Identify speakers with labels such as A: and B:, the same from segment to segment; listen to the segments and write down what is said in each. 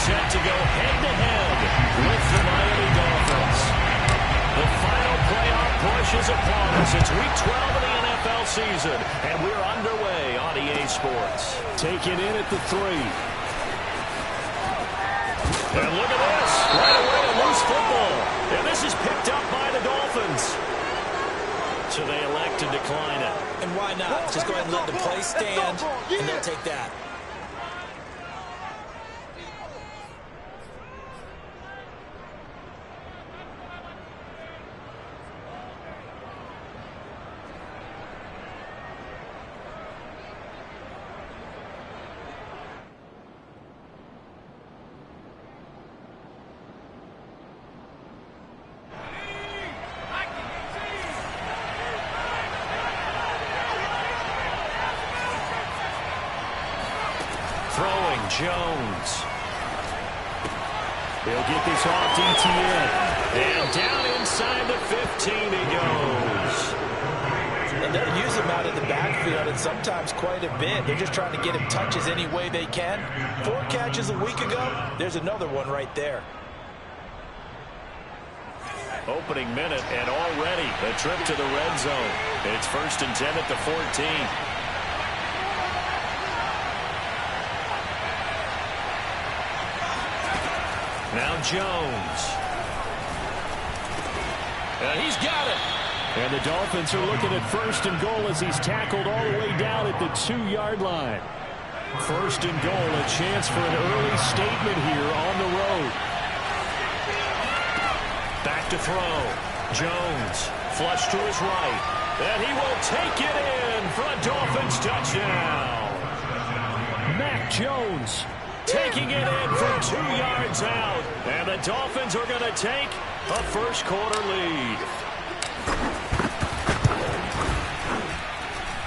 A: set to go head-to-head with the Miami Dolphins. The final playoff push is upon us. It's Week 12 of the NFL season, and we're underway on EA Sports.
B: Taking in at the 3.
A: And look at this. Right away, a loose football. And this is picked up by the Dolphins. So they elect to decline it.
C: And why not? Just go ahead and let the play stand, and they'll take that.
A: Throwing Jones. He'll get this off DTN. And down inside the 15 he goes.
C: And they'll use him out of the backfield, and sometimes quite a bit. They're just trying to get him touches any way they can. 4 catches a week ago. There's another one right there.
A: Opening minute, and already a trip to the red zone. It's 1st and 10 at the 14. Now Jones. And he's got it.
B: And the Dolphins are looking at 1st and goal as he's tackled all the way down at the 2-yard line. 1st and goal, a chance for an early statement here on the road.
A: Back to throw. Jones, flush to his right. And he will take it in for a Dolphins touchdown.
B: Mac Jones
A: taking it in from 2 yards out. And the Dolphins are going to take a first-quarter lead.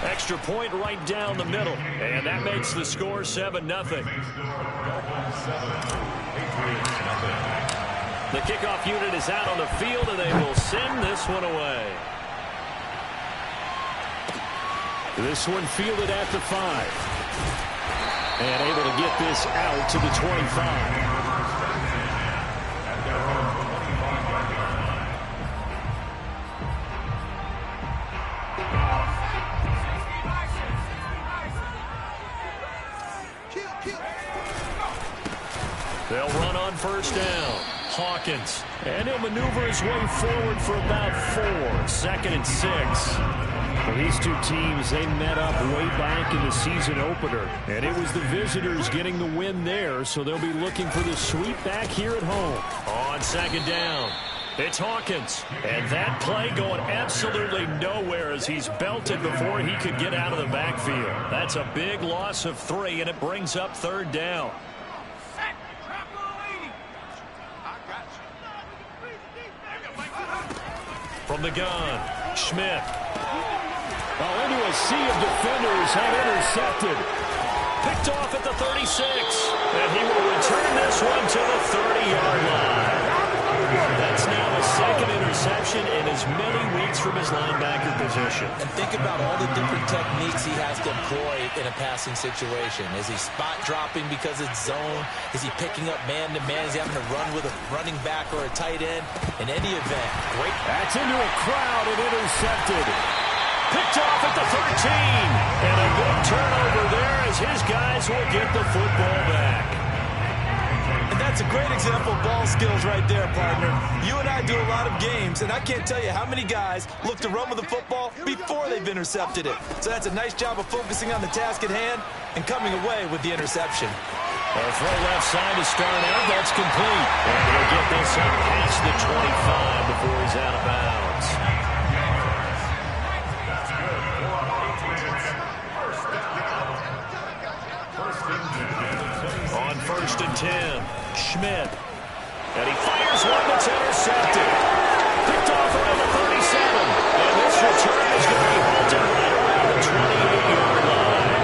A: Extra point right down the middle. And that makes the score 7-0. The kickoff unit is out on the field, and they will send this one away.
B: This one fielded at the 5. And able to get this out to the 25.
A: They'll run on 1st down. Hawkins. And he'll maneuver his way forward for about 4. 2nd and 6.
B: Well, these two teams, they met up way back in the season opener. And it was the visitors getting the win there, so they'll be looking for the sweep back here at home.
A: On 2nd down, it's Hawkins. And that play going absolutely nowhere as he's belted before he could get out of the backfield. That's a big loss of 3, and it brings up 3rd down. From the gun, Schmidt.
B: Well, into a sea of defenders and intercepted.
A: Picked off at the 36. And he will return this one to the 30-yard line. That's now the 2nd interception in as many weeks from his linebacker position.
C: And think about all the different techniques he has to employ in a passing situation. Is he spot dropping because it's zone? Is he picking up man-to-man? Is he having to run with a running back or a tight end? In any event, great.
B: That's into a crowd and intercepted.
A: Picked off at the 13. And a good turnover there as his guys will get the football back.
C: And that's a great example of ball skills right there, partner. You and I do a lot of games, and I can't tell you how many guys look to run with the football before they've intercepted it. So that's a nice job of focusing on the task at hand and coming away with the interception.
A: A throw left side to start out. That's complete. And he'll get this up past the 25 before he's out of bounds. On 1st and 10, Schmidt. And he fires one that's intercepted. Picked off around the 37. And this return is going to be halted right around the 28-yard line.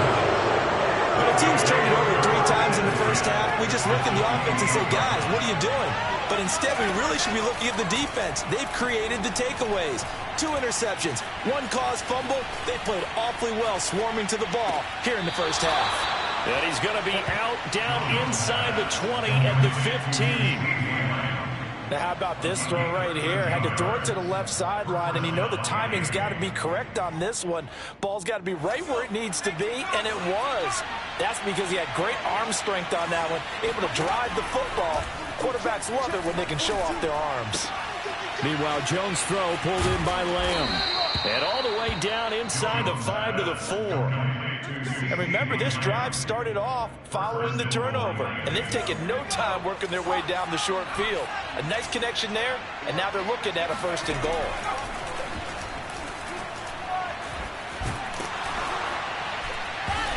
C: When a team's turned it over 3 times in the first half, we just look at the offense and say, guys, what are you doing? But instead, we really should be looking at the defense. They've created the takeaways. 2 interceptions, 1 caused fumble. They played awfully well swarming to the ball here in the first half.
B: And he's going to be out down inside the 20 at the 15.
C: Now, how about this throw right here? Had to throw it to the left sideline, and you know the timing's got to be correct on this one. Ball's got to be right where it needs to be, and it was. That's because he had great arm strength on that one, able to drive the football. Quarterbacks love it when they can show off their arms.
B: Meanwhile, Jones' throw pulled in by Lamb. And all the way down inside the 5 to the 4.
C: And remember, this drive started off following the turnover, and they've taken no time working their way down the short field. A nice connection there, and now they're looking at a 1st and goal.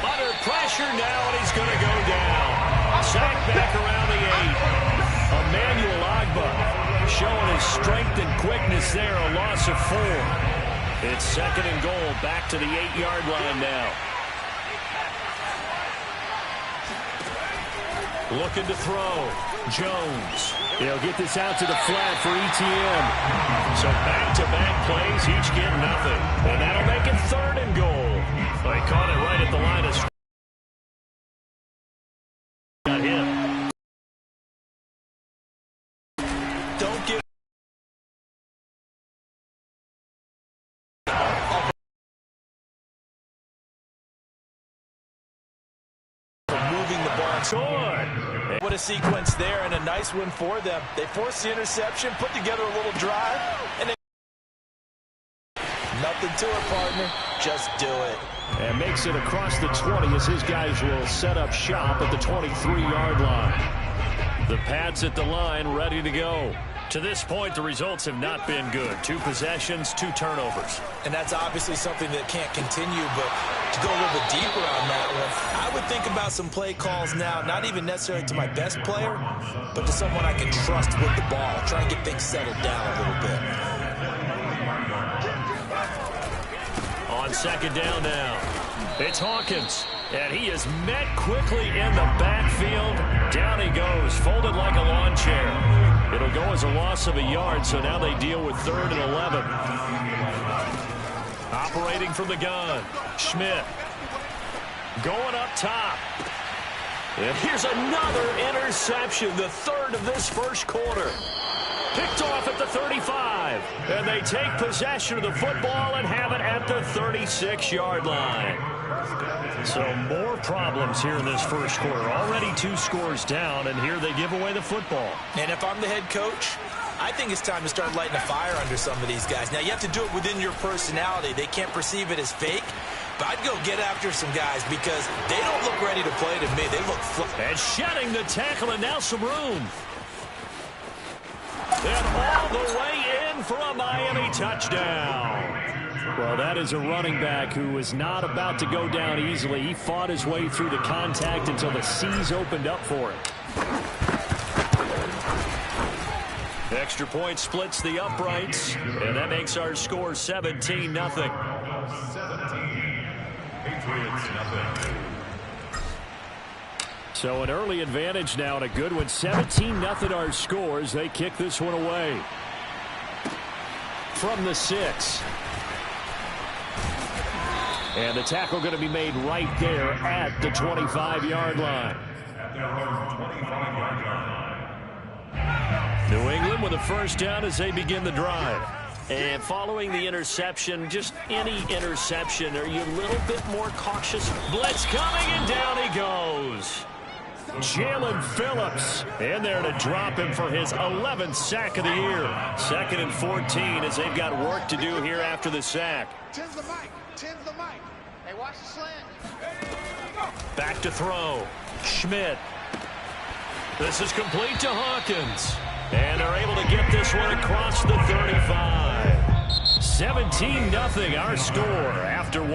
B: Under pressure now, and he's going to go down. Sacked back around the 8. Emmanuel Ogbah showing his strength and quickness there, a loss of 4. It's 2nd and goal, back to the 8-yard line now. Looking to throw. Jones. He'll get this out to the flat for ETN. So back-to-back plays, each get nothing. And that'll make it 3rd and goal. They caught it right at the line of scrimmage. Got him.
C: Don't give moving the ball.
B: Scored.
C: What a sequence there, and a nice one for them. They forced the interception, put together a little drive, and nothing to it, partner. Just do it.
B: And makes it across the 20 as his guys will set up shop at the 23-yard line. The Pats at the line, ready to go. To this point, the results have not been good. 2 possessions, 2 turnovers.
C: And that's obviously something that can't continue, but to go a little bit deeper on that one, I would think about some play calls now, not even necessarily to my best player, but to someone I can trust with the ball. Try and get things settled down a little bit.
B: On 2nd down now, it's Hawkins. And he is met quickly in the backfield. Down he goes, folded like a lawn chair. It'll go as a loss of a yard, so now they deal with 3rd and 11. Operating from the gun, Schmidt. Going up top. And here's another interception, the 3rd of this 1st quarter. Picked off at the 35. And they take possession of the football and have it at the 36-yard line. So more problems here in this 1st quarter. Already 2 scores down, and here they give away the football.
C: And if I'm the head coach, I think it's time to start lighting a fire under some of these guys. Now, you have to do it within your personality. They can't perceive it as fake. But I'd go get after some guys because they don't look ready to play to me. They look
B: and shedding the tackle, and now some room. And all the way in for a Miami touchdown. Well, that is a running back who is not about to go down easily. He fought his way through the contact until the seas opened up for him. Extra point splits the uprights, and that makes our score 17-0. 17. Patriots, nothing. So an early advantage now, and a good one. 17-0 our scores. They kick this one away. From the 6. And the tackle going to be made right there at the 25-yard line. New England with a 1st down as they begin the drive. And following the interception, just any interception, are you a little bit more cautious? Blitz coming, and down he goes. Jalen Phillips in there to drop him for his 11th sack of the year. 2nd and 14 as they've got work to do here after the sack.
D: Tens the mic. Hey, watch the slant.
B: Back to throw. Schmidt. This is complete to Hawkins. And they're able to get this one across the 35. 17-0 our score after 1.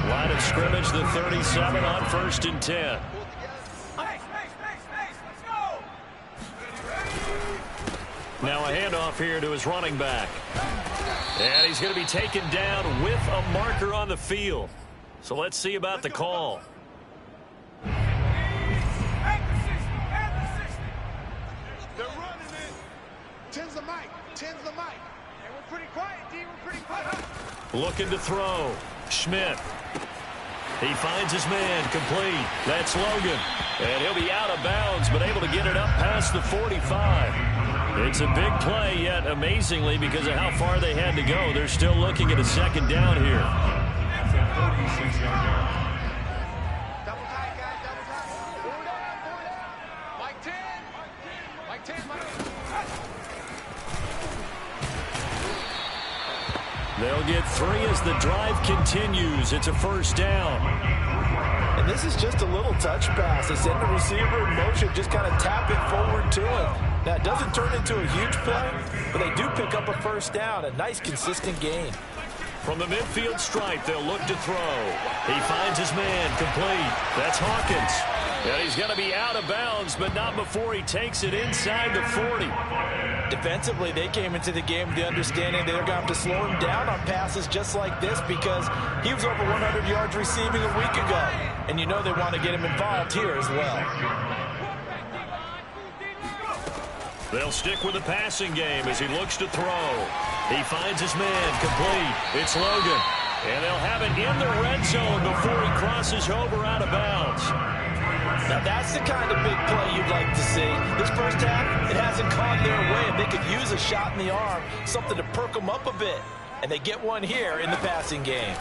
B: Line of scrimmage, the 37 on 1st and 10. Now a handoff here to his running back. And he's going to be taken down with a marker on the field. So let's see about the call.
D: They're running it. Tens the mic. Hey, we're pretty quiet, D. We're pretty quiet.
B: Looking to throw. Schmidt. He finds his man complete. That's Logan. And he'll be out of bounds, but able to get it up past the 45. It's a big play, yet amazingly, because of how far they had to go, they're still looking at a second down here.
D: Double tight, guys, double tight. Mike 10. Mike 10, Mike.
B: They'll get 3 as the drive continues. It's a first down.
C: And this is just a little touch pass. They send the receiver in motion, just kind of tap it forward to him. Now, it doesn't turn into a huge play, but they do pick up a first down. A nice, consistent gain.
B: From the midfield stripe, they'll look to throw. He finds his man complete. That's Hawkins. And he's going to be out of bounds, but not before he takes it inside the 40.
C: Defensively, they came into the game with the understanding they're going to have to slow him down on passes just like this because he was over 100 yards receiving a week ago. And you know they want to get him involved here as well.
B: They'll stick with the passing game as he looks to throw. He finds his man complete. It's Logan. And they'll have it in the red zone before he crosses over out of bounds.
C: Now that's the kind of big play you'd like to see. This first half, it hasn't gone their way, and they could use a shot in the arm, something to perk them up a bit. And they get one here in the passing game.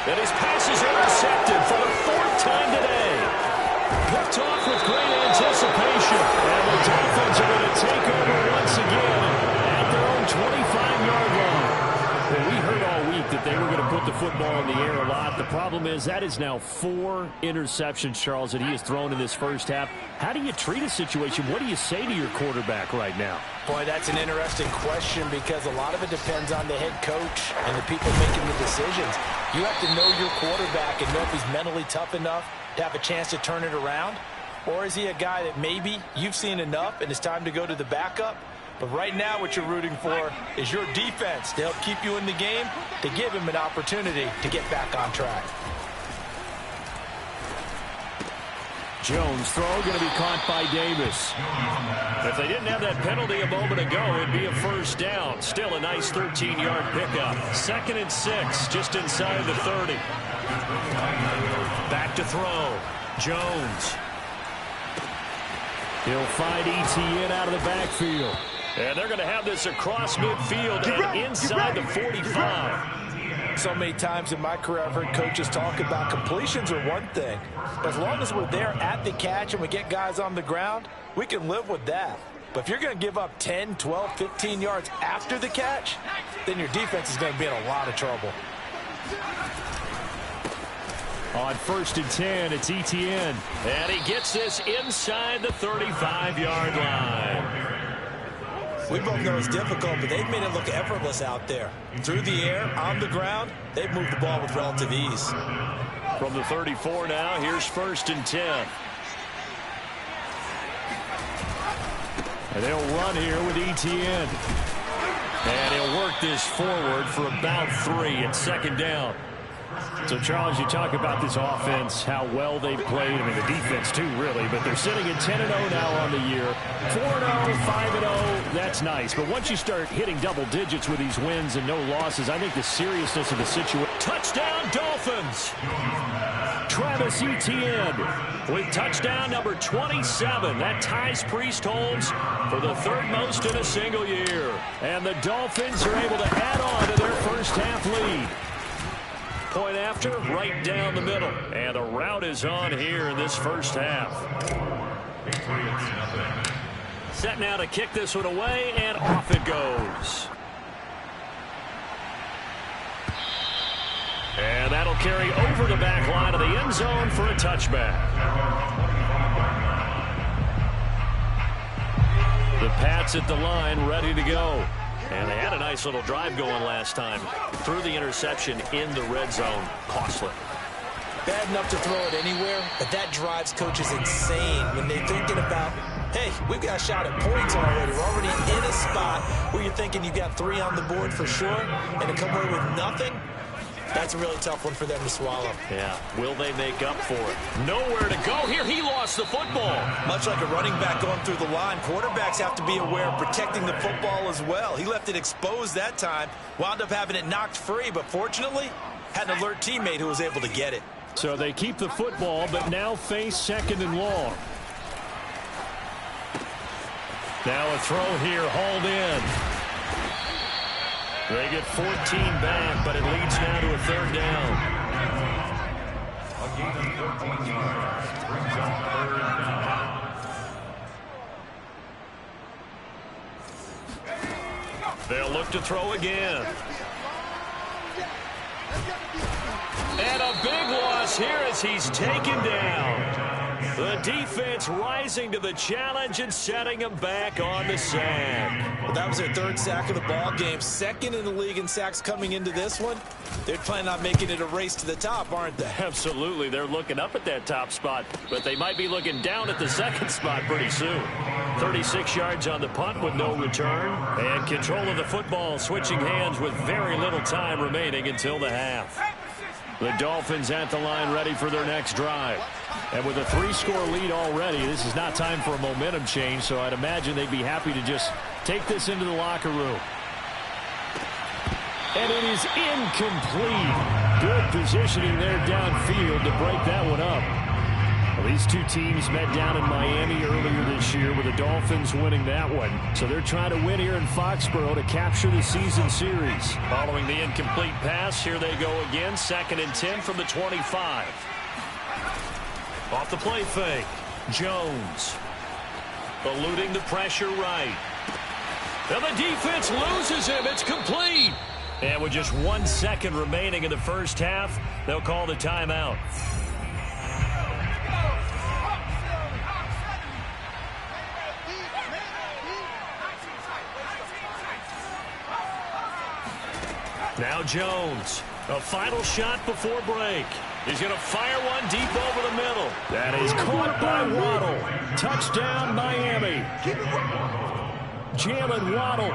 B: And his pass is intercepted for the 4th time today. Picked off with great anticipation. And the Dolphins are going to take over once again at their own 25-yard line. Well, we heard all week that they were going to put the football in the air a lot. The problem is that is now 4 interceptions, Charles, that he has thrown in this first half. How do you treat a situation? What do you say to your quarterback right now?
C: Boy, that's an interesting question because a lot of it depends on the head coach and the people making the decisions. You have to know your quarterback and know if he's mentally tough enough to have a chance to turn it around. Or is he a guy that maybe you've seen enough and it's time to go to the backup? But right now what you're rooting for is your defense to help keep you in the game, to give him an opportunity to get back on track.
B: Jones' throw going to be caught by Davis. If they didn't have that penalty a moment ago, it'd be a first down. Still a nice 13-yard pickup. 2nd and 6, just inside the 30. Back to throw. Jones. He'll find Etienne out of the backfield. And they're going to have this across midfield and inside the 45.
C: So many times in my career I've heard coaches talk about completions are one thing. But as long as we're there at the catch and we get guys on the ground, we can live with that. But if you're going to give up 10, 12, 15 yards after the catch, then your defense is going to be in a lot of trouble.
B: On 1st and 10, it's Etienne. And he gets this inside the 35-yard line.
C: We both know it's difficult, but they've made it look effortless out there. Through the air, on the ground, they've moved the ball with relative ease.
B: From the 34 now, here's 1st and 10. And they'll run here with Etienne. And he'll work this forward for about 3 at 2nd down. So, Charles, you talk about this offense, how well they've played. I mean, the defense, too, really. But they're sitting at 10-0 now on the year. 4-0, 5-0, that's nice. But once you start hitting double digits with these wins and no losses, I think the seriousness of the situation. Touchdown, Dolphins! Travis Etienne with touchdown number 27. That ties Priest-Holmes for the 3rd most in a single year. And the Dolphins are able to add on to their first half lead. Point after, right down the middle. And a rout is on here in this first half. Set now to kick this one away, and off it goes. And that'll carry over the back line of the end zone for a touchback. The Pats at the line, ready to go. And they had a nice little drive going last time. Threw the interception in the red zone. Costly.
C: Bad enough to throw it anywhere, but that drives coaches insane when they're thinking about, hey, we've got a shot at points already. We're already in a spot where you're thinking you've got 3 on the board for sure, and to come away with nothing, That's a really tough one for them to swallow.
B: Yeah, will they make up for it? Nowhere to go here. He lost the football.
C: Much like a running back going through the line, quarterbacks have to be aware of protecting the football as well. He left it exposed that time, wound up having it knocked free, but fortunately, had an alert teammate who was able to get it.
B: So they keep the football, but now face 2nd and long. Now a throw here, hauled in. They get 14 back, but it leads now to a 3rd down. They'll look to throw again. And a big loss here as he's taken down. The defense rising to the challenge and setting him back on the sack.
C: Well, that was their 3rd sack of the ball game. 2nd in the league in sacks coming into this one. They're planning on making it a race to the top, aren't they?
B: Absolutely. They're looking up at that top spot, but they might be looking down at the 2nd spot pretty soon. 36 yards on the punt with no return. And control of the football switching hands with very little time remaining until the half. The Dolphins at the line ready for their next drive. And with a 3-score lead already, this is not time for a momentum change, so I'd imagine they'd be happy to just take this into the locker room. And it is incomplete. Good positioning there downfield to break that one up. Well, these two teams met down in Miami earlier this year with the Dolphins winning that one. So they're trying to win here in Foxborough to capture the season series. Following the incomplete pass, here they go again. 2nd and 10 from the 25. Off the play fake. Jones. Eluding the pressure right. And the defense loses him. It's complete. And with just 1 second remaining in the first half, they'll call the timeout. Now Jones, a final shot before break. He's going to fire one deep over the middle. That is caught by Waddle. Touchdown, Miami. Jalen Waddle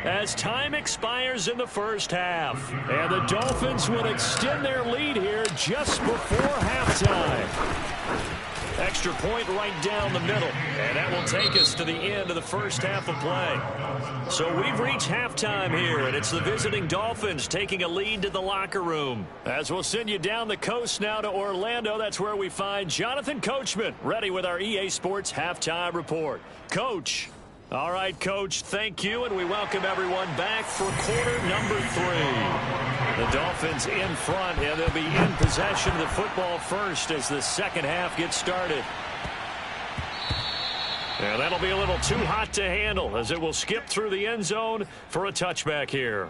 B: as time expires in the first half. And the Dolphins will extend their lead here just before halftime. Extra point right down the middle. And that will take us to the end of the first half of play. So we've reached halftime here, and it's the visiting Dolphins taking a lead to the locker room. As we'll send you down the coast now to Orlando, that's where we find Jonathan Coachman, ready with our EA Sports Halftime Report. Coach. All right, Coach, thank you, and we welcome everyone back for quarter number 3. The Dolphins in front, and they'll be in possession of the football first as the second half gets started. And that'll be a little too hot to handle as it will skip through the end zone for a touchback here.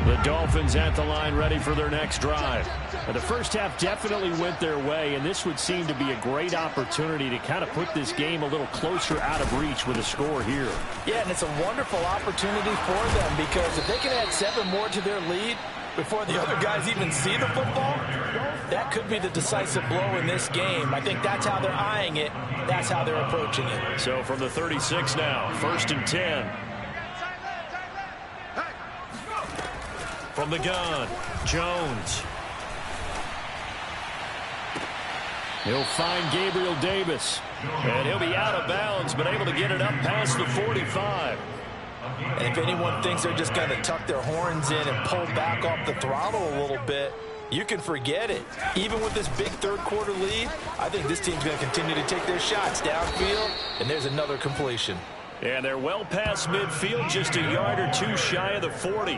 B: The Dolphins at the line ready for their next drive. And the first half definitely went their way, and this would seem to be a great opportunity to kind of put this game a little closer out of reach with a score here.
C: Yeah, and it's a wonderful opportunity for them because if they can add 7 more to their lead before the other guys even see the football, that could be the decisive blow in this game. I think that's how they're eyeing it. That's how they're approaching it.
B: So from the 36 now, 1st and 10. From the gun, Jones. He'll find Gabriel Davis. And he'll be out of bounds, but able to get it up past the 45.
C: And if anyone thinks they're just going to tuck their horns in and pull back off the throttle a little bit, you can forget it. Even with this big third-quarter lead, I think this team's going to continue to take their shots downfield, and there's another completion.
B: And they're well past midfield, just a yard or two shy of the 40.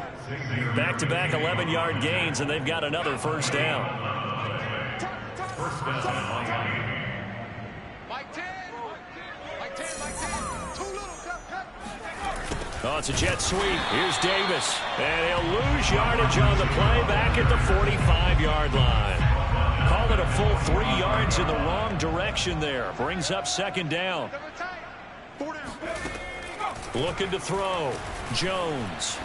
B: Back-to-back 11-yard gains, and they've got another first down. Oh, it's a jet sweep. Here's Davis. And he'll lose yardage on the play back at the 45-yard line. Call it a full 3 yards in the wrong direction there. Brings up second down. Looking to throw. Jones.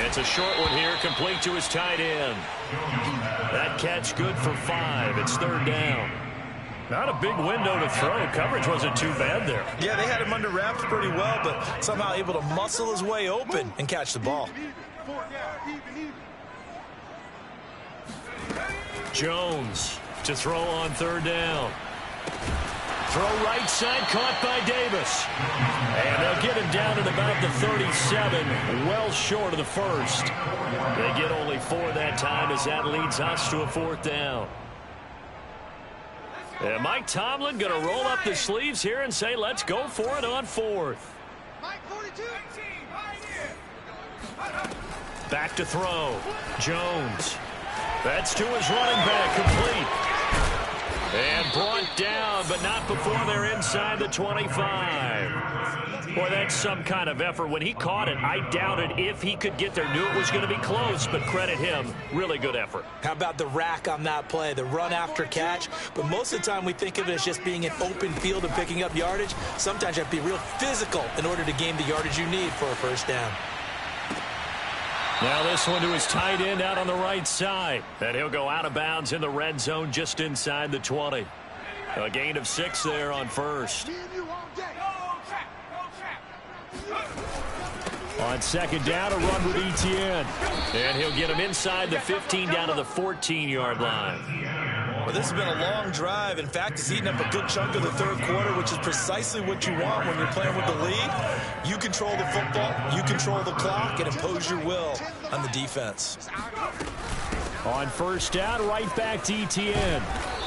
B: It's a short one here, complete to his tight end. That catch good for 5. It's third down. Not a big window to throw. Coverage wasn't too bad there.
C: Yeah, they had him under wraps pretty well, but somehow able to muscle his way open and catch the ball.
B: Jones to throw on third down. Throw right side, caught by Davis. And they'll get him down at about the 37, well short of the first. They get only 4 that time as that leads us to a 4th down. And Mike Tomlin going to roll up the sleeves here and say, let's go for it on 4th. Back to throw. Jones. That's to his running back, complete. And brought down, but not before they're inside the 25. Boy, that's some kind of effort. When he caught it, I doubted if he could get there. Knew it was going to be close, but credit him. Really good effort.
C: How about the rack on that play, the run after catch? But most of the time we think of it as just being an open field and picking up yardage. Sometimes you have to be real physical in order to gain the yardage you need for a first down.
B: Now this one to his tight end out on the right side. And he'll go out of bounds in the red zone just inside the 20. A gain of 6 there on first. On second down, a run with Etienne. And he'll get him inside the 15 down to the 14-yard line.
C: Well, this has been a long drive. In fact, it's eaten up a good chunk of the third quarter, which is precisely what you want when you're playing with the lead. You control the football, you control the clock, and impose your will on the defense.
B: On first down, right back to Etienne.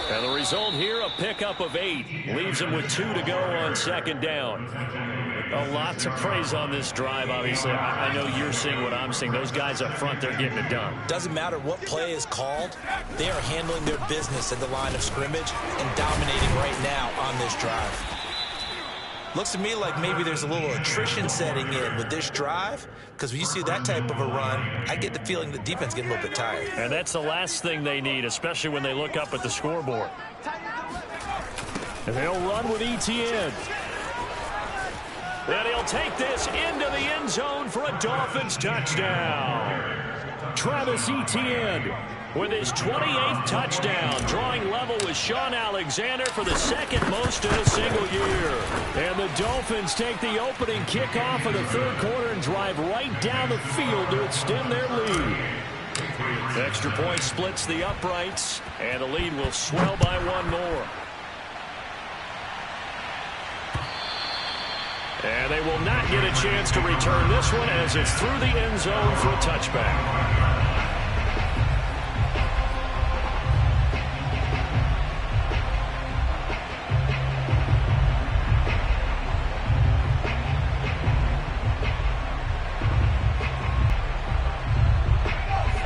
B: And the result here, a pickup of 8. Leaves him with 2 to go on second down. A lot to praise on this drive, obviously. I know you're seeing what I'm seeing. Those guys up front, they're getting it done.
C: Doesn't matter what play is called. They are handling their business at the line of scrimmage and dominating right now on this drive. Looks to me like maybe there's a little attrition setting in with this drive, because when you see that type of a run, I get the feeling the defense getting a little bit tired.
B: And that's the last thing they need, especially when they look up at the scoreboard. And they'll run with Etienne. And he'll take this into the end zone for a Dolphins touchdown. Travis Etienne with his 28th touchdown, drawing level with Sean Alexander for the second most in a single year. And the Dolphins take the opening kickoff of the third quarter and drive right down the field to extend their lead. The extra point splits the uprights, and the lead will swell by 1 more. And they will not get a chance to return this one as it's through the end zone for a touchback.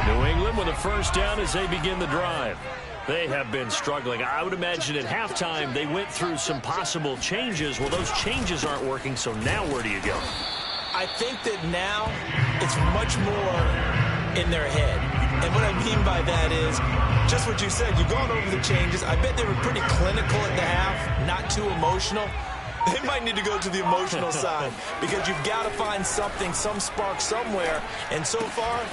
B: New England with a first down as they begin the drive. They have been struggling. I would imagine at halftime they went through some possible changes. Well, those changes aren't working, so now where do you go?
C: I think that now it's much more in their head. And what I mean by that is just what you said. You've gone over the changes. I bet they were pretty clinical at the half, not too emotional. They might need to go to the emotional side because you've got to find something, some spark somewhere. And so far,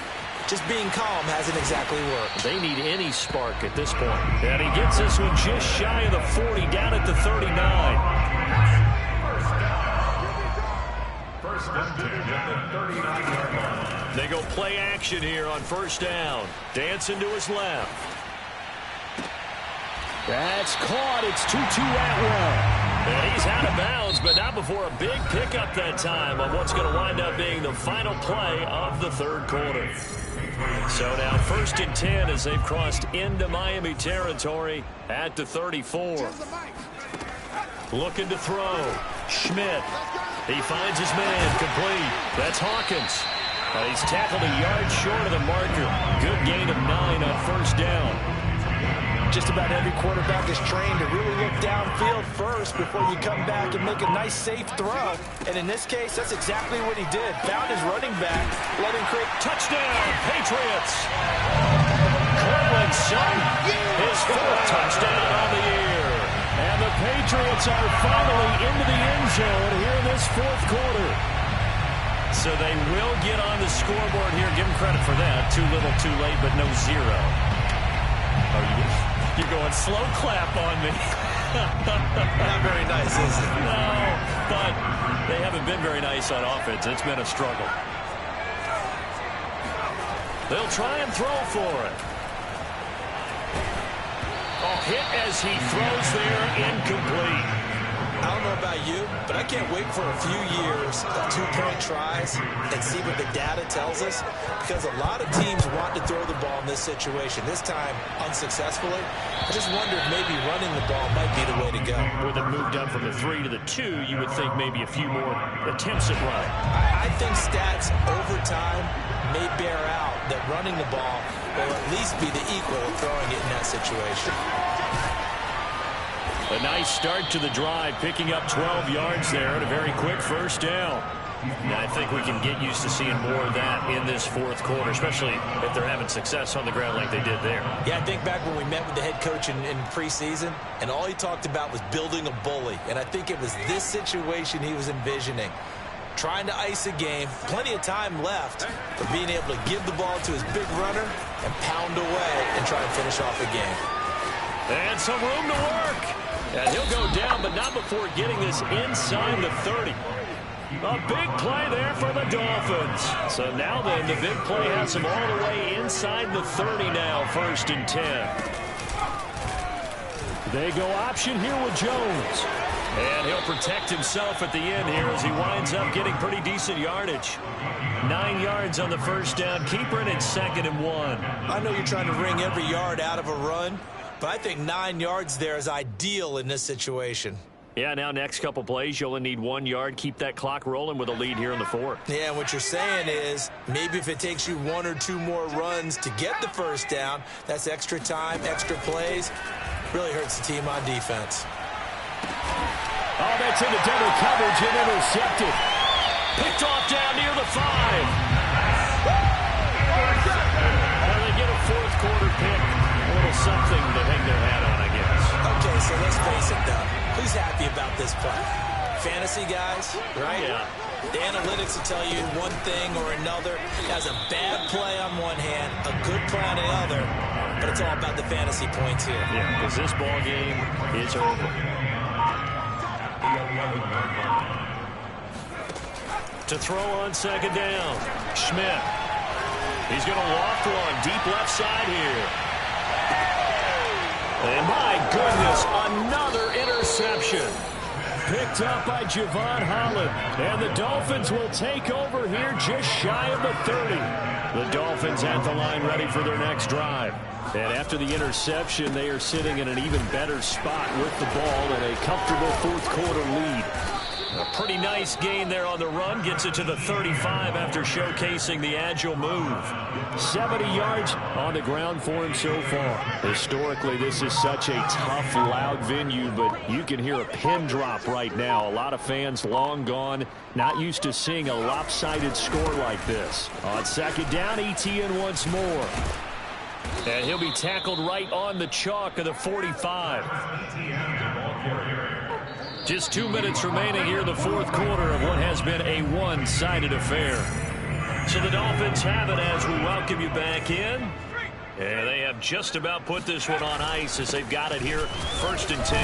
C: just being calm hasn't exactly worked.
B: They need any spark at this point. And he gets this one just shy of the 40, down at the 39.
A: First and 10 at the 39-yard line.
B: They go play action here on first down. Dancing to his left. That's caught. It's Tutu Atwell. And he's out of bounds, but not before a big pickup that time on what's going to wind up being the final play of the third quarter. So now first and 10 as they've crossed into Miami territory at the 34. Looking to throw. Schmidt. He finds his man complete. That's Hawkins. He's tackled a yard short of the marker. Good gain of 9 on first down.
C: Just about every quarterback is trained to really look downfield first before you come back and make a nice, safe throw. And in this case, that's exactly what he did. Found his running back, let him create
B: touchdown, Patriots. Cortland Sutton, his 4th touchdown on the year. And the Patriots are finally into the end zone here in this 4th quarter. So they will get on the scoreboard here. Give them credit for that. Too little, too late, but no 0. Oh, you're going slow clap on me.
C: Not very nice, is it?
B: No, but they haven't been very nice on offense. It's been a struggle. They'll try and throw for it. Oh, hit as he throws there, incomplete.
C: I don't know about you, but I can't wait for a few years of two-point tries and see what the data tells us, because a lot of teams want to throw the ball in this situation, this time unsuccessfully. I just wonder if maybe running the ball might be the way to go.
B: With it moved up from the 3 to the 2, you would think maybe a few more attempts at running.
C: I think stats over time may bear out that running the ball will at least be the equal of throwing it in that situation.
B: A nice start to the drive, picking up 12 yards there and a very quick first down. Now, I think we can get used to seeing more of that in this fourth quarter, especially if they're having success on the ground like they did there.
C: Yeah, I think back when we met with the head coach in preseason, and all he talked about was building a bully. And I think it was this situation he was envisioning. Trying to ice a game, plenty of time left, but being able to give the ball to his big runner and pound away and try and finish off the game.
B: And some room to work. And he'll go down, but not before getting this inside the 30. A big play there for the Dolphins. So now then, the big play has him all the way inside the 30 now, 1st and 10. They go option here with Jones. And he'll protect himself at the end here as he winds up getting pretty decent yardage. 9 yards on the first down. Keeper it at 2nd and 1.
C: I know you're trying to wring every yard out of a run, but I think 9 yards there is ideal in this situation.
B: Yeah, now next couple plays, you only need 1 yard. Keep that clock rolling with a lead here in the 4th.
C: Yeah, and what you're saying is maybe if it takes you 1 or 2 more runs to get the first down, that's extra time, extra plays. Really hurts the team on defense.
B: Oh, that's into double coverage and intercepted. Picked off down near the 5. Well, they get a fourth quarter pick. A little something to hang their hat on, I guess.
C: Okay, so let's face it, though. Who's happy about this play? Fantasy guys, right?
B: Yeah.
C: The analytics will tell you one thing or another. Has a bad play on one hand, a good play on the other, but it's all about the fantasy points here.
B: Yeah, because this ball game is over. To throw on 2nd down, Schmidt. He's going to loft one deep left side here. And my goodness, another interception. Picked up by Javon Holland. And the Dolphins will take over here just shy of the 30. The Dolphins at the line ready for their next drive. And after the interception, they are sitting in an even better spot with the ball and a comfortable fourth quarter lead. A pretty nice gain there on the run. Gets it to the 35 after showcasing the agile move. 70 yards on the ground for him so far. Historically, this is such a tough, loud venue, but you can hear a pin drop right now. A lot of fans long gone, not used to seeing a lopsided score like this. On 2nd down, Etienne once more. And he'll be tackled right on the chalk of the 45. Just 2 minutes remaining here in the fourth quarter of what has been a one-sided affair. So the Dolphins have it as we welcome you back in. And they have just about put this one on ice as they've got it here, 1st and 10.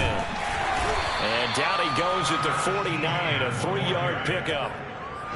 B: And down he goes at the 49, a 3-yard pickup.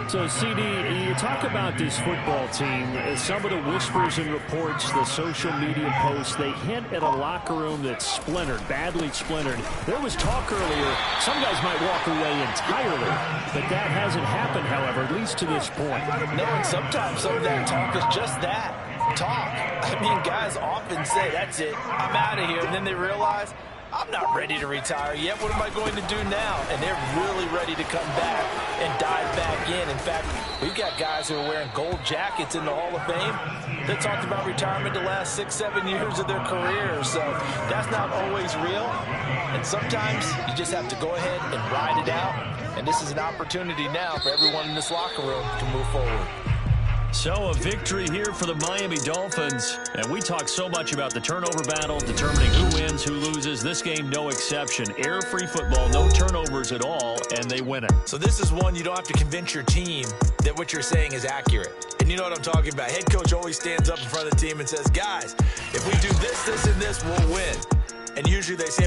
B: So, CD, you talk about this football team. Some of the whispers and reports, the social media posts, they hint at a locker room that's splintered, badly splintered. There was talk earlier, some guys might walk away entirely, but that hasn't happened, however, at least to this point.
C: No, and sometimes some of that talk is just that, talk. I mean, guys often say, that's it, I'm out of here, and then they realize, I'm not ready to retire yet. What am I going to do now? And they're really ready to come back and dive back in. In fact, we've got guys who are wearing gold jackets in the Hall of Fame that talked about retirement the last 6-7 years of their careers. So that's not always real. And sometimes you just have to go ahead and ride it out. And this is an opportunity now for everyone in this locker room to move forward.
B: So a victory here for the Miami Dolphins. And we talk so much about the turnover battle, determining who wins, who loses. This game, no exception. Error-free football, no turnovers at all, and they win it.
C: So this is one you don't have to convince your team that what you're saying is accurate. And you know what I'm talking about. Head coach always stands up in front of the team and says, guys, if we do this, this, and this, we'll win. And usually they say, if we